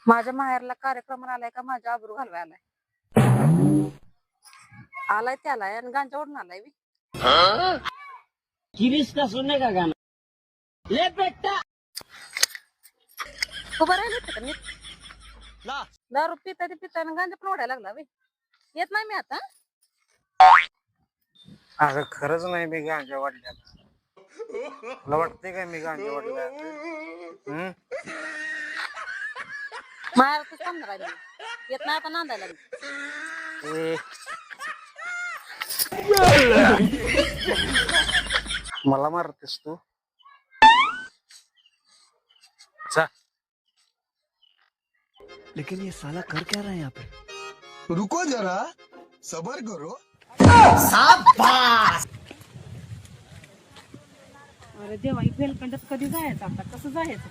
माझ्या माहेरला कार्यक्रम आलाय का माझ्या आबरू घालवाय आलाय? आलाय त्याला आणि गांजा ओढून आलाय बी. किरीस का सुनने का गाना ले बेटा उभं राहिले का मी? दारू पिता ते पिता आणि गांजा पण ओढायला लागला बी. येत नाही मी आता. अगं खरंच नाही मी गांजा वाढल्याला. तुला वाटतंय काय मी गांजा वाढला? माहेरातच थांबणार आहे मी. येत नाही आता नांदायला मी. मला मारतेस तू? चा. लेकिन ये साला कर क्या रहा है यहाँ पे? रुको जरा सबर करो. अरे देवा, ही फेलखंडात कधी जायचं आता? कसं जायचं?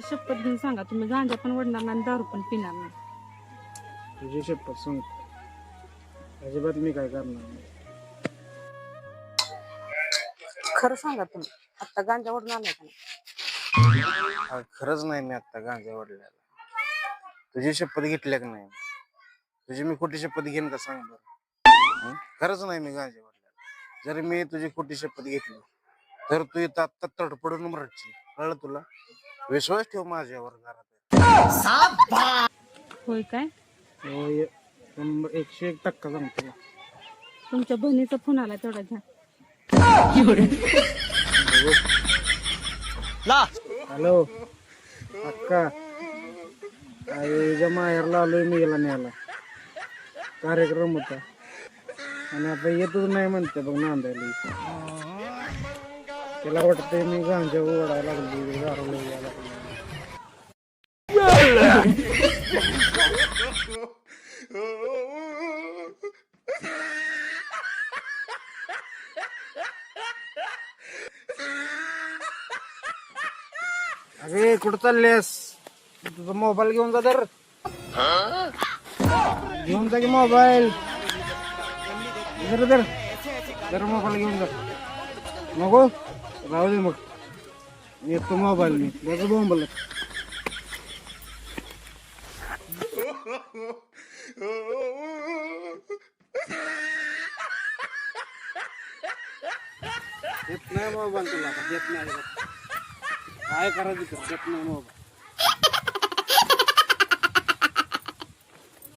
शपथ घेऊन सांगा, तुम्ही गांजा पण ओढणार नाही आणि दारू पण पिणार नाही. तुझी शपथ सांग. अजिबात मी काय करणार नाही. खरं सांगा तुम्ही, आता गांजा ओढणार नाही का? अगं खरंच नाही मी आता गांजा वाढल्याला. तुझी शपथ घेतल्या का नाही? तुझी मी खोटी शपथ घेईन का सांग बरं? खरंच नाही मी गांजा वाढल्याला. जर मी तुझी खोटी शपथ घेतली तर तू इथं आत्ता तडपडून मरशील. कळलं तुला? विश्वास ठेव माझ्यावर घरात. होय काय? 101% सांगतो. तुमच्या बहिणीचा फोन आला, तेवढा घ्या. हॅलो अक्का, अरे माहेरला आलोय मी, गेला न्यायला. कार्यक्रम होता आणि आता येतच नाही म्हणते बघ नांदायला. त्याला वाटतंय मी गांजा ओढायला लागली, दारू यायला लागली. अरे कुठं चाललेस? तुझा मोबाईल घेऊन जा. तर घेऊन जा की मोबाईल. तर मोबाईल घेऊन जा. नको राहू दे मग, येतो मोबाईल मी. बघा बोंबल. देत नाही मोबाईल तुला, देत नाही. काय करायचं देत नाही मोबाईल.